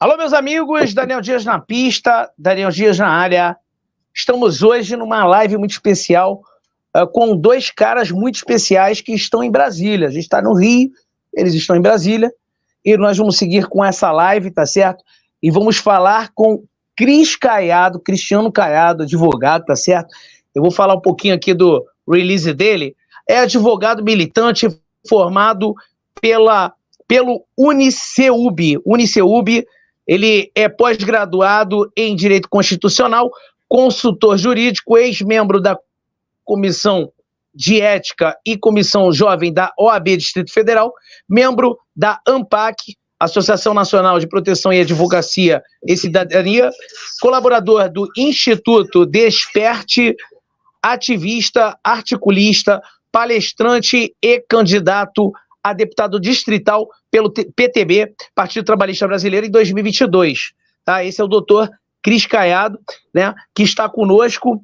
Alô, meus amigos, Daniel Dias na pista, Daniel Dias na área. Estamos hoje numa live muito especial com dois caras muito especiais que estão em Brasília. A gente está no Rio, eles estão em Brasília, e nós vamos seguir com essa live, tá certo? E vamos falar com Cristiano Caiado, advogado, tá certo? Eu vou falar um pouquinho aqui do release dele. É advogado militante formado pelo Uniceub. Ele é pós-graduado em Direito Constitucional, consultor jurídico, ex-membro da Comissão de Ética e Comissão Jovem da OAB Distrito Federal, membro da ANPAC, Associação Nacional de Proteção e Advocacia e Cidadania, colaborador do Instituto Desperte, ativista, articulista, palestrante e candidato a deputado distrital pelo PTB, Partido Trabalhista Brasileiro, em 2022. Tá? Esse é o doutor Cris Caiado, né, que está conosco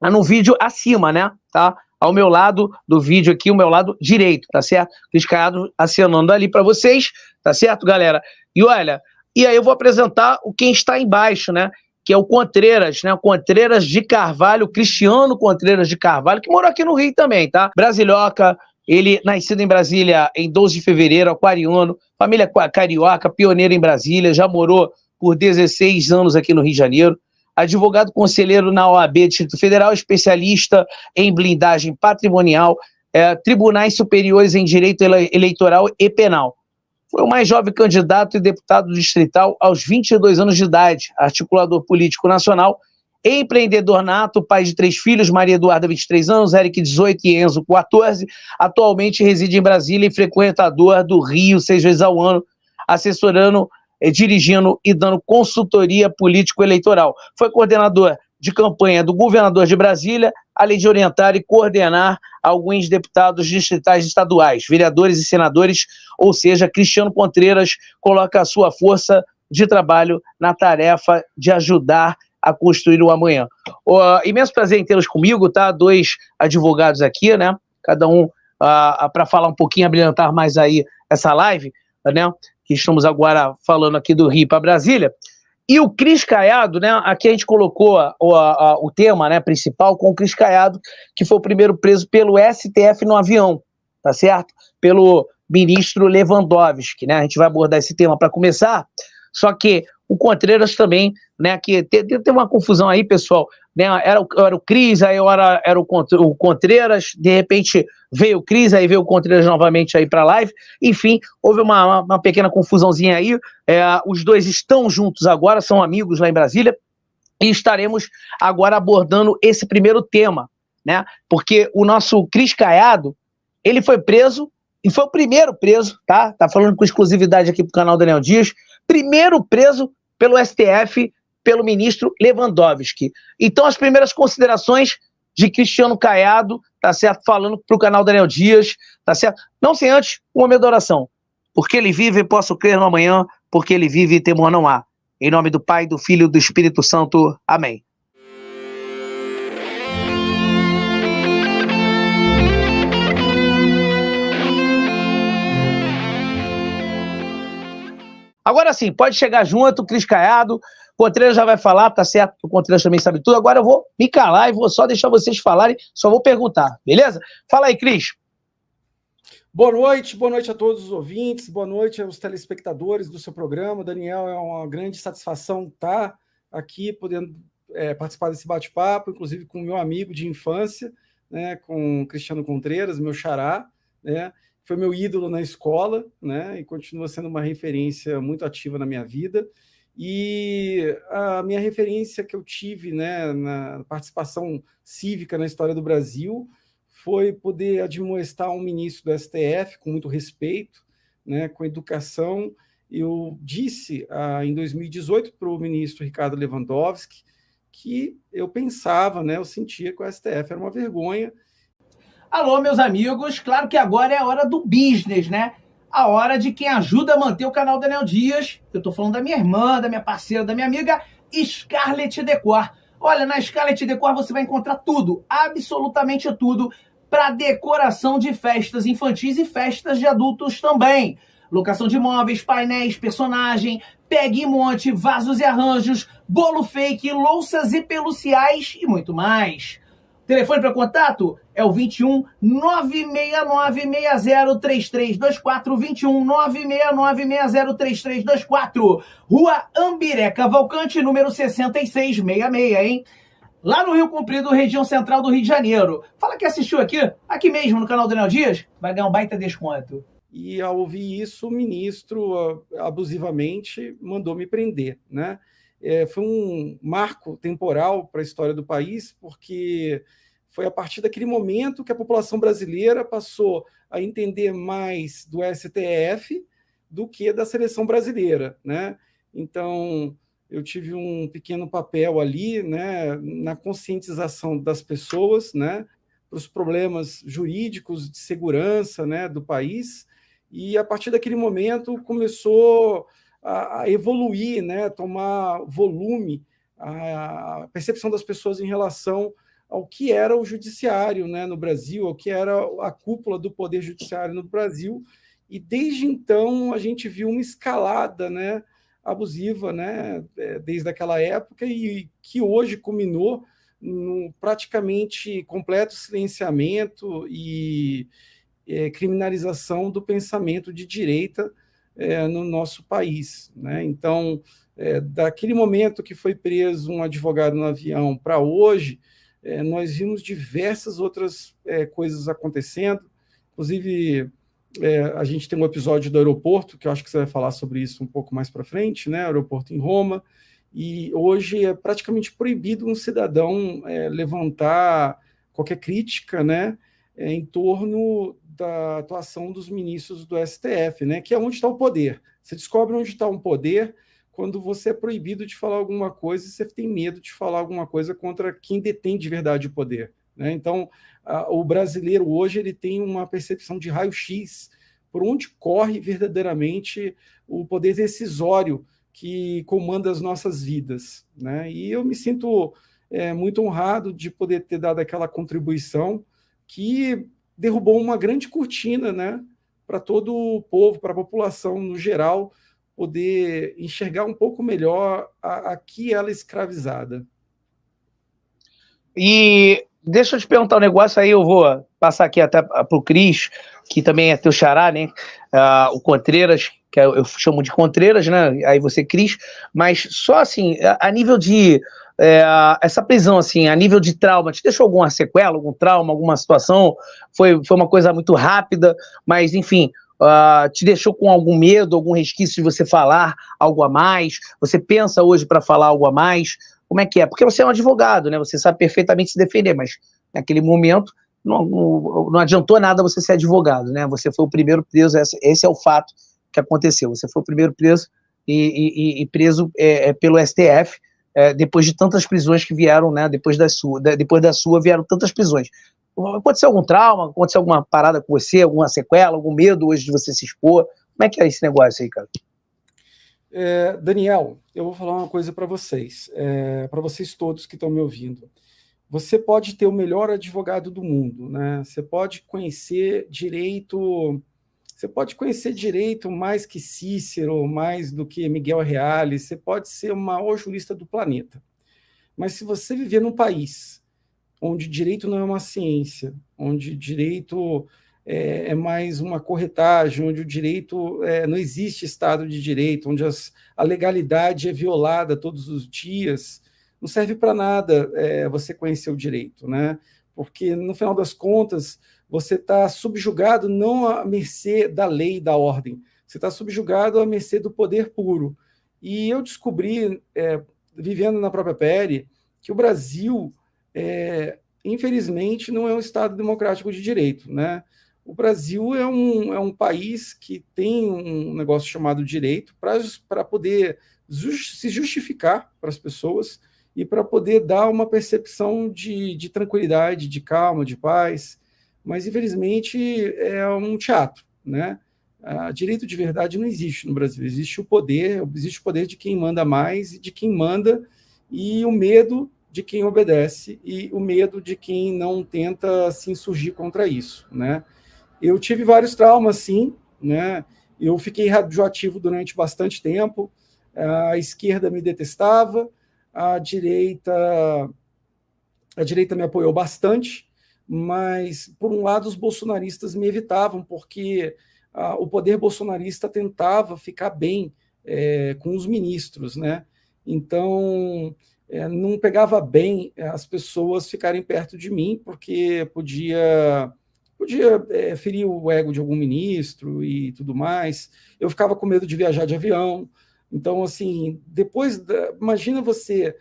no vídeo acima, né? Tá? Ao meu lado do vídeo aqui, o meu lado direito, tá certo? Cris Caiado acenando ali para vocês, tá certo, galera? E olha, e aí eu vou apresentar quem está embaixo, né? Que é o Contreiras, né? O Contreiras de Carvalho, Cristiano Contreiras de Carvalho, que morou aqui no Rio também, tá? Brasilhoca. Ele, nascido em Brasília em 12 de fevereiro, aquariano, família carioca, pioneiro em Brasília, já morou por 16 anos aqui no Rio de Janeiro, advogado conselheiro na OAB Distrito Federal, especialista em blindagem patrimonial, tribunais superiores em direito eleitoral e penal. Foi o mais jovem candidato e deputado distrital aos 22 anos de idade, articulador político nacional, empreendedor nato, pai de 3 filhos, Maria Eduarda, 23 anos, Eric, 18 e Enzo, 14. Atualmente reside em Brasília e frequentador do Rio 6 vezes ao ano, assessorando, dirigindo e dando consultoria político-eleitoral. Foi coordenador de campanha do governador de Brasília, além de orientar e coordenar alguns deputados distritais e estaduais, vereadores e senadores, ou seja, Cristiano Contreiras coloca a sua força de trabalho na tarefa de ajudar a construir o amanhã. Imenso prazer em tê-los comigo, tá? 2 advogados aqui, né? Cada um para falar um pouquinho, abrilhantar mais aí essa live, né? Que estamos agora falando aqui do Rio para Brasília. E o Cris Caiado, né? Aqui a gente colocou o tema, né, principal com o Cris Caiado, que foi o primeiro preso pelo STF no avião, tá certo? Pelo ministro Lewandowski, né? A gente vai abordar esse tema para começar, só que o Contreiras também, né, que tem uma confusão aí, pessoal, né, era o Cris, aí era o Contreiras, de repente veio o Cris, aí veio o Contreiras novamente aí para a live, enfim, houve uma pequena confusãozinha aí, os dois estão juntos agora, são amigos lá em Brasília, e estaremos agora abordando esse primeiro tema, né, porque o nosso Cris Caiado, ele foi preso, e foi o primeiro preso, tá falando com exclusividade aqui pro canal Daniel Dias, primeiro preso pelo STF, pelo ministro Lewandowski. Então, as primeiras considerações de Cristiano Caiado, tá certo? Falando para o canal Daniel Dias, tá certo? Não sem antes, um momento de oração. Porque ele vive, posso crer no amanhã, porque ele vive e temor não há. Em nome do Pai, do Filho e do Espírito Santo. Amém. Agora sim, pode chegar junto, Cris Caiado, o Contreiras já vai falar, tá certo? O Contreiras também sabe tudo. Agora eu vou me calar e vou só deixar vocês falarem, só vou perguntar, beleza? Fala aí, Cris. Boa noite a todos os ouvintes, boa noite aos telespectadores do seu programa. Daniel, é uma grande satisfação estar aqui, podendo participar desse bate-papo, inclusive com o meu amigo de infância, né, com o Cristiano Contreiras, meu xará, né? Foi meu ídolo na escola, né, e continua sendo uma referência muito ativa na minha vida. E a minha referência que eu tive, né, na participação cívica na história do Brasil foi poder admoestar um ministro do STF com muito respeito, né, com educação. Eu disse em 2018 para o ministro Ricardo Lewandowski que eu pensava, né, eu sentia que o STF era uma vergonha. Alô, meus amigos, claro que agora é a hora do business, né? A hora de quem ajuda a manter o canal Daniel Dias. Eu tô falando da minha irmã, da minha parceira, da minha amiga Scarlett Decor. Olha, na Scarlett Decor você vai encontrar tudo, absolutamente tudo, para decoração de festas infantis e festas de adultos também. Locação de móveis, painéis, personagem, Pegue e Monte, vasos e arranjos, bolo fake, louças e peluciais e muito mais. Telefone para contato é o 21 969 603324, 21 969 603324, Rua Ambiré Cavalcante, número 6666, hein? Lá no Rio Comprido, região central do Rio de Janeiro. Fala que assistiu aqui mesmo no canal Daniel Dias, vai ganhar um baita desconto. E ao ouvir isso, o ministro abusivamente mandou me prender, né? Foi um marco temporal para a história do país, porque foi a partir daquele momento que a população brasileira passou a entender mais do STF do que da seleção brasileira, né? Então, eu tive um pequeno papel ali, né, na conscientização das pessoas, né, para os problemas jurídicos de segurança, né, do país, e a partir daquele momento começou a evoluir, né, tomar volume a percepção das pessoas em relação ao que era o judiciário, né, no Brasil, ao que era a cúpula do poder judiciário no Brasil, e desde então a gente viu uma escalada, né, abusiva, né, desde aquela época, e que hoje culminou no praticamente completo silenciamento e criminalização do pensamento de direita no nosso país, né? Então, daquele momento que foi preso um advogado no avião para hoje, nós vimos diversas outras coisas acontecendo, inclusive a gente tem um episódio do aeroporto, que eu acho que você vai falar sobre isso um pouco mais para frente, né? Aeroporto em Roma, e hoje é praticamente proibido um cidadão levantar qualquer crítica, né, em torno da atuação dos ministros do STF, né, que é onde está o poder. Você descobre onde está um poder quando você é proibido de falar alguma coisa e você tem medo de falar alguma coisa contra quem detém de verdade o poder, né? Então, o brasileiro hoje ele tem uma percepção de raio-x por onde corre verdadeiramente o poder decisório que comanda as nossas vidas, né? E eu me sinto muito honrado de poder ter dado aquela contribuição que derrubou uma grande cortina, né, para todo o povo, para a população no geral, poder enxergar um pouco melhor a que ela é escravizada. E deixa eu te perguntar um negócio aí, eu vou passar aqui até para o Cris, que também é teu xará, né? O Contreiras, que eu chamo de Contreiras, né? Aí você, Cris, mas só assim, a nível de essa prisão, assim, a nível de trauma, te deixou alguma sequela, algum trauma, alguma situação? Foi uma coisa muito rápida, mas enfim, te deixou com algum medo, algum resquício de você falar algo a mais? Você pensa hoje para falar algo a mais? Como é que é? Porque você é um advogado, né? Você sabe perfeitamente se defender, mas naquele momento não adiantou nada você ser advogado, né? Você foi o primeiro preso, esse é o fato que aconteceu. Você foi o primeiro preso e preso pelo STF, depois de tantas prisões que vieram, né? Depois da sua vieram tantas prisões. Aconteceu algum trauma? Aconteceu alguma parada com você? Alguma sequela? Algum medo hoje de você se expor? Como é que é esse negócio aí, cara? Daniel, eu vou falar uma coisa para vocês todos que estão me ouvindo. Você pode ter o melhor advogado do mundo, né? Você pode conhecer direito mais que Cícero, mais do que Miguel Reale, você pode ser o maior jurista do planeta. Mas se você viver num país onde direito não é uma ciência, onde direito é mais uma corretagem, onde o direito não existe Estado de Direito, onde a legalidade é violada todos os dias, não serve para nada você conhecer o direito, né? Porque, no final das contas, você está subjugado não à mercê da lei e da ordem, você está subjugado à mercê do poder puro. E eu descobri, vivendo na própria pele, que o Brasil, infelizmente, não é um Estado democrático de direito, né? O Brasil é um país que tem um negócio chamado direito para poder se justificar para as pessoas e para poder dar uma percepção de tranquilidade, de calma, de paz, mas infelizmente é um teatro, né? Direito de verdade não existe no Brasil, existe o poder de quem manda mais e de quem manda, e o medo de quem obedece e o medo de quem não tenta se insurgir contra isso, né? Eu tive vários traumas, sim, né? Eu fiquei radioativo durante bastante tempo, A esquerda me detestava, a direita me apoiou bastante, mas, por um lado, os bolsonaristas me evitavam, porque o poder bolsonarista tentava ficar bem com os ministros, né? Então, não pegava bem as pessoas ficarem perto de mim, porque podia ferir o ego de algum ministro e tudo mais. Eu ficava com medo de viajar de avião. Então, assim, imagina você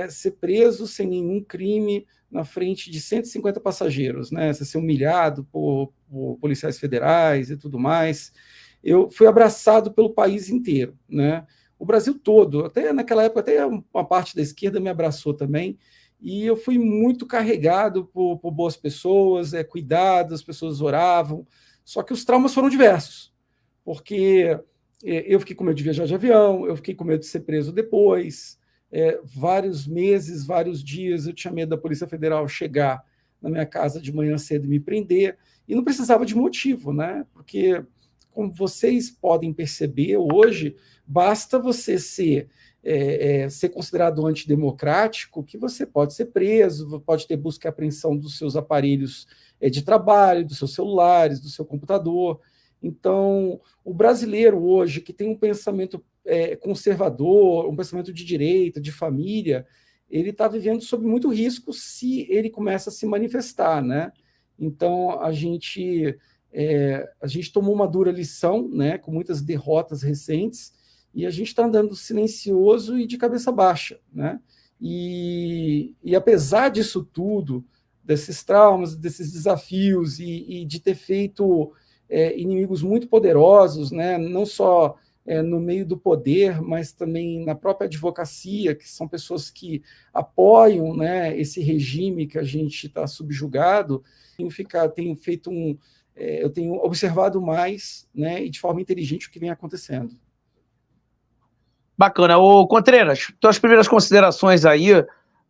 ser preso sem nenhum crime na frente de 150 passageiros, né? Você ser humilhado por policiais federais e tudo mais. Eu fui abraçado pelo país inteiro, né? O Brasil todo, até naquela época, até uma parte da esquerda me abraçou também, e eu fui muito carregado por boas pessoas, cuidado, as pessoas oravam, só que os traumas foram diversos, porque eu fiquei com medo de viajar de avião, eu fiquei com medo de ser preso depois, vários meses, vários dias, eu tinha medo da Polícia Federal chegar na minha casa de manhã cedo e me prender, e não precisava de motivo, né? Porque, como vocês podem perceber hoje, basta você ser considerado antidemocrático, que você pode ser preso, pode ter busca e apreensão dos seus aparelhos de trabalho, dos seus celulares, do seu computador. Então, o brasileiro hoje, que tem um pensamento conservador, um pensamento de direita, de família, ele está vivendo sob muito risco se ele começa a se manifestar, né? Então, a gente tomou uma dura lição, né, com muitas derrotas recentes, e a gente está andando silencioso e de cabeça baixa, né? E apesar disso tudo, desses traumas, desses desafios, e de ter feito inimigos muito poderosos, né, não só no meio do poder, mas também na própria advocacia, que são pessoas que apoiam, né, esse regime que a gente está subjugado, eu tenho observado mais, né, e de forma inteligente o que vem acontecendo. Bacana. Ô, Contreiras, tuas primeiras considerações aí,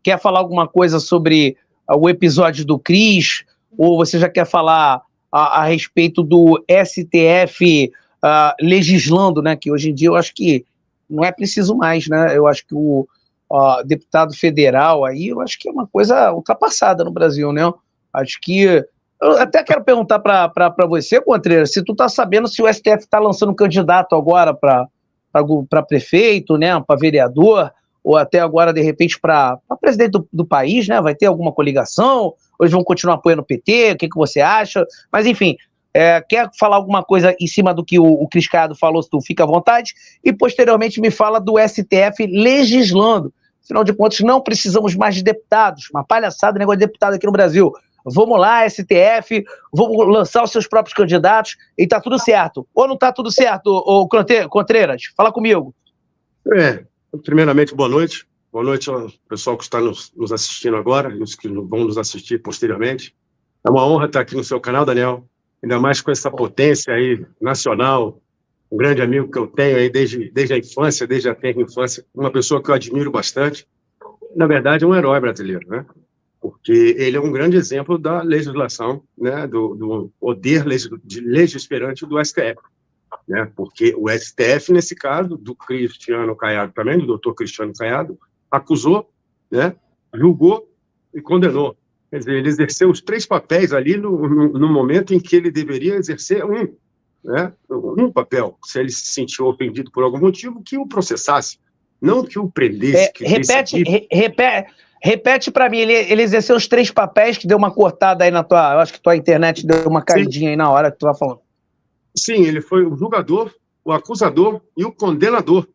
quer falar alguma coisa sobre o episódio do Cris, ou você já quer falar a respeito do STF legislando, né, que hoje em dia eu acho que não é preciso mais, né? Eu acho que o deputado federal aí, eu acho que é uma coisa ultrapassada no Brasil, né? Acho que eu até quero perguntar para você, Contreiras, se tu tá sabendo se o STF está lançando um candidato agora para prefeito, né, para vereador, ou até agora, de repente, para presidente do país, né? Vai ter alguma coligação? Ou eles vão continuar apoiando o PT? O que você acha? Mas, enfim, quer falar alguma coisa em cima do que o Cris Caiado falou, se tu fica à vontade, e posteriormente me fala do STF legislando. Afinal de contas, não precisamos mais de deputados. Uma palhaçada, negócio de deputado aqui no Brasil. Vamos lá, STF, vamos lançar os seus próprios candidatos e tá tudo certo. Ou não tá tudo certo, ô Contreiras? Fala comigo. Primeiramente, boa noite. Boa noite ao pessoal que está nos assistindo agora e os que vão nos assistir posteriormente. É uma honra estar aqui no seu canal, Daniel, ainda mais com essa potência aí nacional, um grande amigo que eu tenho aí desde a infância, desde a tenra infância, uma pessoa que eu admiro bastante. Na verdade, é um herói brasileiro, né? Porque ele é um grande exemplo da legislação, né, do poder legisperante do STF, né? Porque o STF, nesse caso, do Cristiano Caiado também, do doutor Cristiano Caiado, acusou, né, julgou e condenou. Quer dizer, ele exerceu os três papéis ali no momento em que ele deveria exercer um papel. Se ele se sentiu ofendido por algum motivo, que o processasse, não que o prendesse. Repete para mim, ele exerceu os três papéis, que deu uma cortada aí eu acho que tua internet deu uma caidinha aí na hora que tu estava falando. Sim, ele foi o julgador, o acusador e o condenador,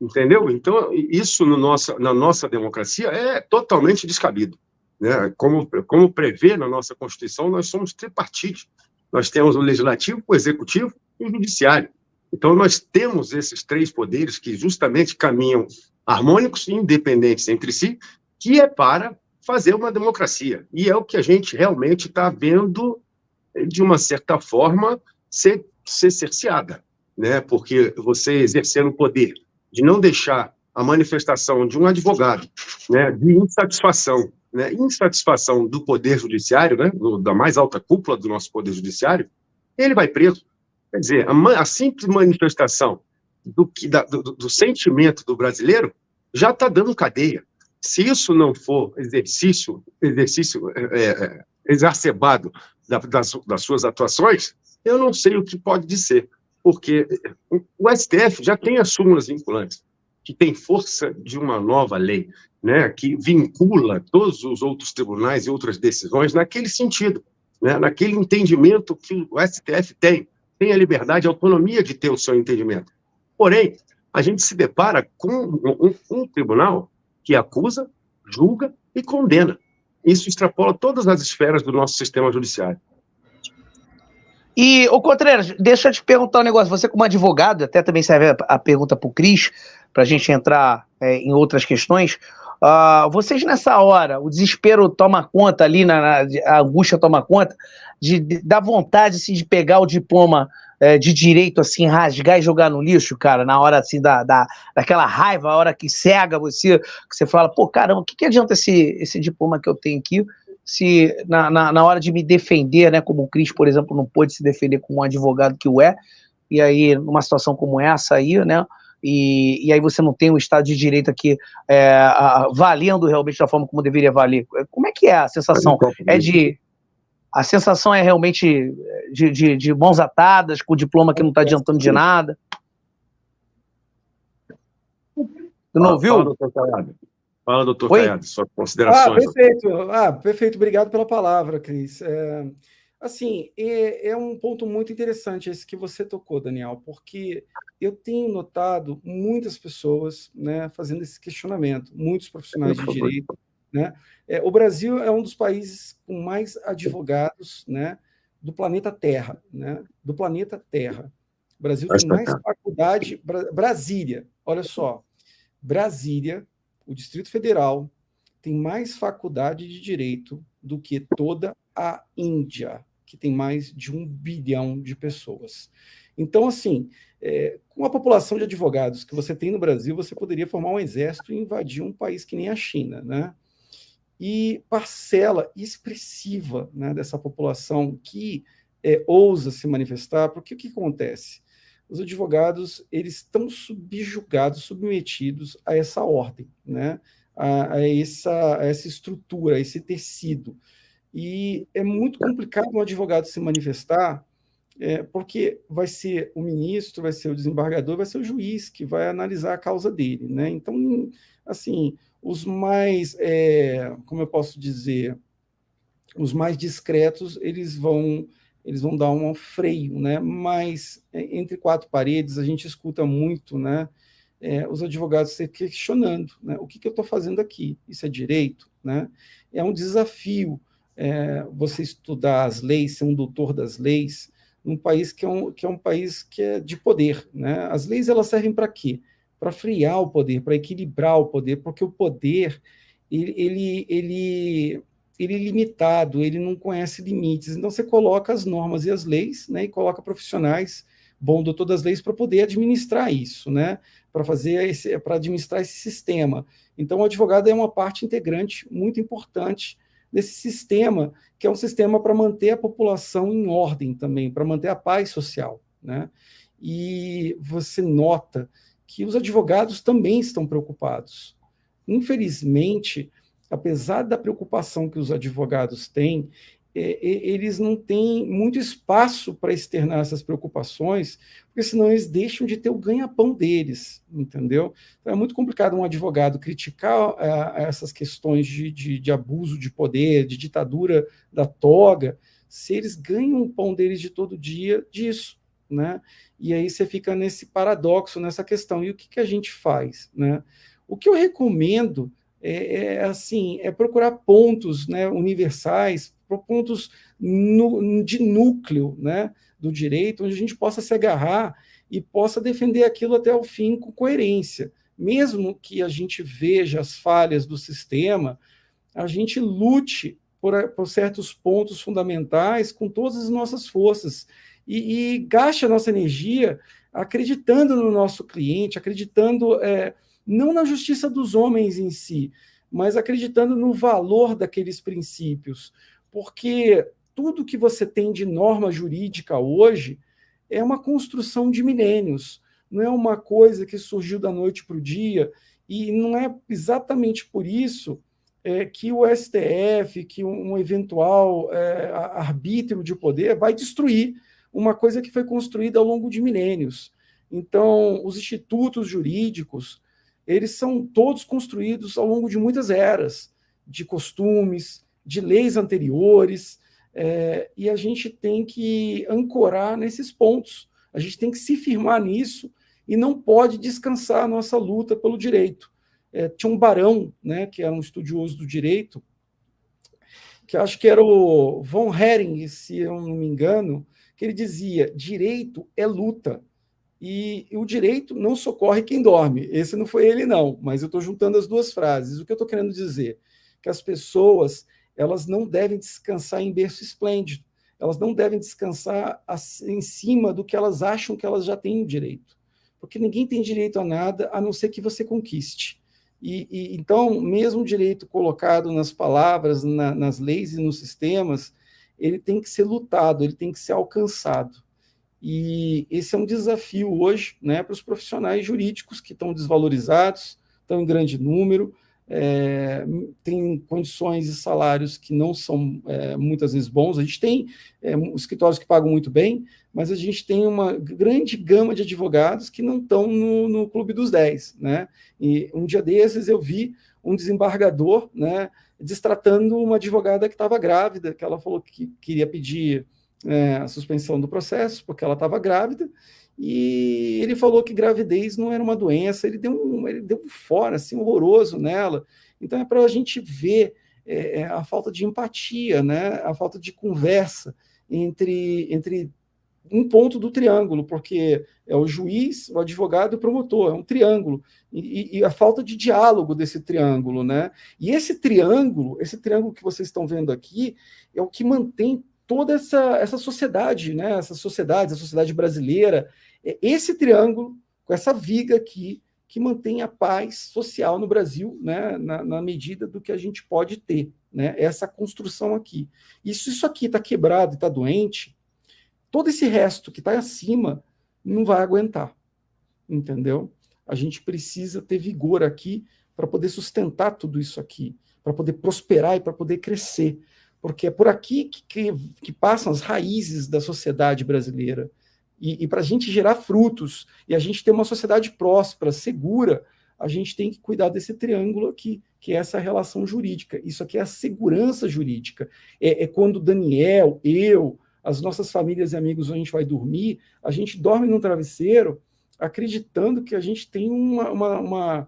entendeu? Então, isso na nossa democracia é totalmente descabido, né? Como prevê na nossa Constituição, nós somos tripartites. Nós temos o legislativo, o executivo e o judiciário. Então, nós temos esses três poderes que justamente caminham harmônicos e independentes entre si, que é para fazer uma democracia. E é o que a gente realmente está vendo, de uma certa forma, ser cerceada, né? Porque você exercendo o poder de não deixar a manifestação de um advogado, né, de insatisfação, né, do poder judiciário, né, da mais alta cúpula do nosso poder judiciário, ele vai preso. Quer dizer, a simples manifestação do sentimento do brasileiro, já está dando cadeia. Se isso não for exercício exacerbado das suas atuações, eu não sei o que pode ser, porque o STF já tem as súmulas vinculantes, que tem força de uma nova lei, né, que vincula todos os outros tribunais e outras decisões naquele sentido, né, naquele entendimento que o STF tem a liberdade e a autonomia de ter o seu entendimento. Porém, a gente se depara com um tribunal que acusa, julga e condena. Isso extrapola todas as esferas do nosso sistema judiciário. E, ô Contreras, deixa eu te perguntar um negócio. Você, como advogado, até também serve a pergunta para o Cris, para a gente entrar em outras questões. Vocês, nessa hora, o desespero toma conta ali, a angústia toma conta, da vontade assim, de pegar o diploma de direito, assim, rasgar e jogar no lixo, cara, na hora assim, daquela raiva, a hora que cega você, que você fala, pô, caramba, o que adianta esse diploma que eu tenho aqui, se na hora de me defender, né, como o Cris, por exemplo, não pôde se defender como um advogado que o é, e aí, numa situação como essa aí, né, e aí você não tem o Estado de Direito aqui valendo realmente da forma como deveria valer. Como é que é a sensação? A sensação é realmente de mãos atadas, com o diploma que não está adiantando de nada? Tu não ouviu? Fala, doutor Caiado, suas considerações. Perfeito. Obrigado pela palavra, Cris. Assim, é um ponto muito interessante esse que você tocou, Daniel, porque eu tenho notado muitas pessoas, né, fazendo esse questionamento, muitos profissionais de direito, né? O Brasil é um dos países com mais advogados, né, do planeta Terra, né? Do planeta Terra. O Brasil tem mais faculdade. Brasília, olha só, Brasília, o Distrito Federal, tem mais faculdade de direito do que toda a Índia, que tem mais de 1 bilhão de pessoas. Então, assim, com a população de advogados que você tem no Brasil, você poderia formar um exército e invadir um país que nem a China, né? E parcela expressiva, né, dessa população que ousa se manifestar, porque o que acontece? Os advogados, eles estão subjugados, submetidos a essa ordem, né? a essa estrutura, a esse tecido. E é muito complicado um advogado se manifestar, porque vai ser o ministro, vai ser o desembargador, vai ser o juiz que vai analisar a causa dele, né? Então, assim, os mais, como eu posso dizer, os mais discretos, eles vão dar um freio, né? Mas entre quatro paredes a gente escuta muito, né? Os advogados se questionando, né? O que eu estou fazendo aqui? Isso é direito, né? É um desafio você estudar as leis, ser um doutor das leis, num país que é um país que é de poder, né? As leis, elas servem para quê? Para frear o poder, para equilibrar o poder, porque o poder ele é limitado, ele não conhece limites. Então, você coloca as normas e as leis, né, e coloca profissionais, bom doutor das leis, para poder administrar isso, né, para administrar esse sistema. Então, o advogado é uma parte integrante muito importante desse sistema, que é um sistema para manter a população em ordem também, para manter a paz social, né? E você nota que os advogados também estão preocupados. Infelizmente, apesar da preocupação que os advogados têm, eles não têm muito espaço para externar essas preocupações, porque senão eles deixam de ter o ganha-pão deles, entendeu? Então é muito complicado um advogado criticar essas questões de abuso de poder, de ditadura da toga, se eles ganham o pão deles de todo dia disso, né? E aí você fica nesse paradoxo, nessa questão. E o que a gente faz, né? O que eu recomendo é procurar pontos, né, universais, pontos de núcleo, né, do direito, onde a gente possa se agarrar e possa defender aquilo até o fim com coerência. Mesmo que a gente veja as falhas do sistema, a gente lute por certos pontos fundamentais com todas as nossas forças e gaste a nossa energia acreditando no nosso cliente, acreditando não na justiça dos homens em si, mas acreditando no valor daqueles princípios, porque tudo que você tem de norma jurídica hoje é uma construção de milênios. não é uma coisa que surgiu da noite para o dia, e não é exatamente por isso que o STF, que um eventual arbítrio de poder vai destruir uma coisa que foi construída ao longo de milênios. Então, os institutos jurídicos, eles são todos construídos ao longo de muitas eras, de costumes, de leis anteriores, e a gente tem que ancorar nesses pontos, a gente tem que se firmar nisso e não pode descansar a nossa luta pelo direito. Tinha um barão, né, que era um estudioso do direito, que acho que era o von Hering, se eu não me engano, que ele dizia, direito é luta, e o direito não socorre quem dorme. Esse não foi ele, não, mas eu estou juntando as duas frases. O que eu estou querendo dizer? Que as pessoas, elas não devem descansar em berço esplêndido, elas não devem descansar em cima do que elas acham que elas já têm o direito, porque ninguém tem direito a nada, a não ser que você conquiste. Então, mesmo o direito colocado nas palavras, nas leis e nos sistemas, ele tem que ser lutado, ele tem que ser alcançado. E esse é um desafio hoje, né, para os profissionais jurídicos que estão desvalorizados, estão em grande número, tem condições e salários que não são muitas vezes bons. A gente tem escritórios que pagam muito bem, mas a gente tem uma grande gama de advogados que não estão no Clube dos 10, né? E um dia desses eu vi um desembargador, né, destratando uma advogada que estava grávida, que ela falou que queria pedir a suspensão do processo porque ela estava grávida, e ele falou que gravidez não era uma doença, ele deu um fora assim, horroroso nela. Então é para a gente ver a falta de empatia, né? A falta de conversa entre um ponto do triângulo, porque é o juiz, o advogado e o promotor, é um triângulo, e a falta de diálogo desse triângulo, né? E esse triângulo que vocês estão vendo aqui, é o que mantém toda essa sociedade, né? A sociedade brasileira, esse triângulo, com essa viga aqui, que mantém a paz social no Brasil, né? Na medida do que a gente pode ter, né? Essa construção aqui. E se isso aqui está quebrado e está doente, todo esse resto que está acima não vai aguentar, entendeu? A gente precisa ter vigor aqui para poder sustentar tudo isso aqui, para poder prosperar e para poder crescer, porque é por aqui que passam as raízes da sociedade brasileira. E para a gente gerar frutos e a gente ter uma sociedade próspera, segura, a gente tem que cuidar desse triângulo aqui, que é essa relação jurídica. Isso aqui é a segurança jurídica. É quando o Daniel, eu, as nossas famílias e amigos, a gente vai dormir, a gente dorme num travesseiro acreditando que a gente tem uma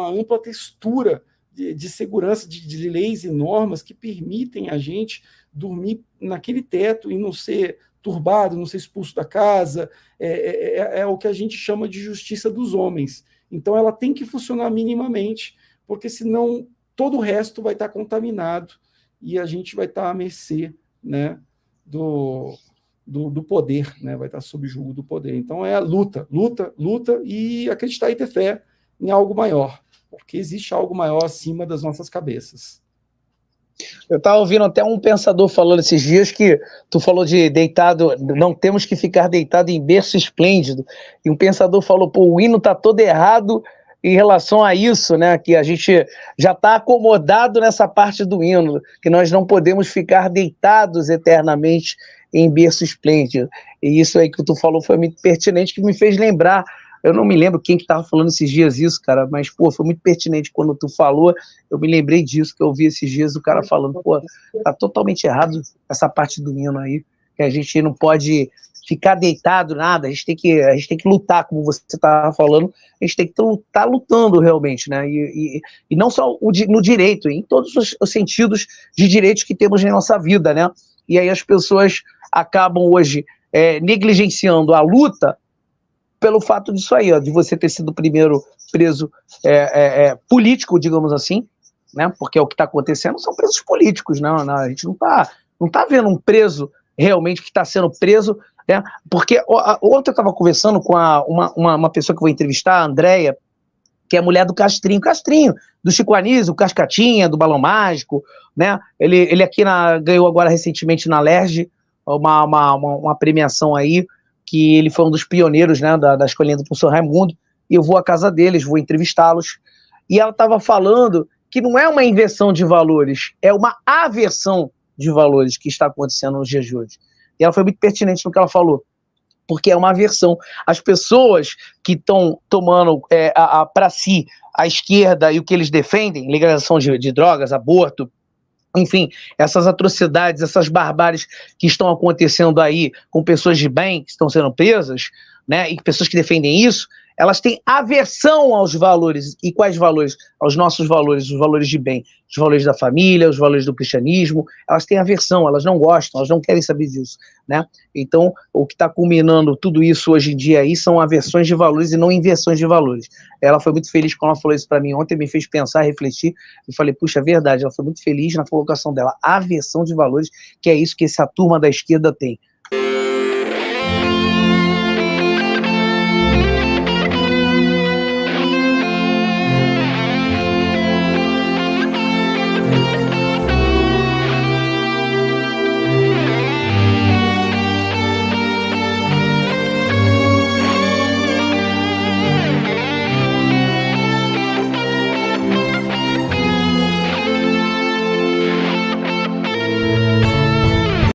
ampla textura de segurança, de leis e normas que permitem a gente dormir naquele teto e não ser turbado, não ser expulso da casa. É o que a gente chama de justiça dos homens. Então ela tem que funcionar minimamente, porque senão todo o resto vai estar contaminado e a gente vai estar à mercê, né, do poder, né, vai estar sob julgo do poder. Então é a luta e acreditar e ter fé em algo maior, porque existe algo maior acima das nossas cabeças. Eu estava ouvindo até um pensador falando esses dias que tu falou de deitado, não temos que ficar deitado em berço esplêndido, e um pensador falou, pô, o hino está todo errado em relação a isso, né, que a gente já está acomodado nessa parte do hino, que nós não podemos ficar deitados eternamente em berço esplêndido. E isso aí que tu falou foi muito pertinente, que me fez lembrar. Eu não me lembro quem que estava falando esses dias isso, cara, mas, pô, foi muito pertinente quando tu falou, eu me lembrei disso, que eu ouvi esses dias o cara falando, pô, tá totalmente errado essa parte do hino aí, que a gente não pode ficar deitado, nada, a gente tem que lutar, como você estava falando, a gente tem que estar lutando realmente, né, e não só no direito, em todos os sentidos de direitos que temos na nossa vida, né, e aí as pessoas acabam hoje negligenciando a luta, pelo fato disso aí, ó, de você ter sido o primeiro preso político, digamos assim, né? Porque é o que está acontecendo, são presos políticos, né? A gente não tá vendo um preso realmente que está sendo preso, né? Porque ontem eu estava conversando com uma pessoa que eu vou entrevistar, a Andréia, que é a mulher do Castrinho, do Chico Anísio, o Cascatinha, do Balão Mágico, né? Ele aqui ganhou agora recentemente na LERJ uma premiação aí, que ele foi um dos pioneiros, né, da Escolinha do Professor Raimundo, e eu vou à casa deles, vou entrevistá-los, e ela estava falando que não é uma inversão de valores, é uma aversão de valores que está acontecendo nos dias de hoje. E ela foi muito pertinente no que ela falou, porque é uma aversão. As pessoas que estão tomando para si a esquerda e o que eles defendem, legalização de drogas, aborto, enfim, essas atrocidades, essas barbáries que estão acontecendo aí com pessoas de bem que estão sendo presas, né, e pessoas que defendem isso, elas têm aversão aos valores. E quais valores? Aos nossos valores, os valores de bem, os valores da família, os valores do cristianismo. Elas têm aversão, elas não gostam, elas não querem saber disso, né? Então, o que está culminando tudo isso hoje em dia aí são aversões de valores e não inversões de valores. Ela foi muito feliz quando ela falou isso para mim ontem, me fez pensar, refletir, e falei, puxa, é verdade, ela foi muito feliz na colocação dela, aversão de valores, que é isso que essa turma da esquerda tem.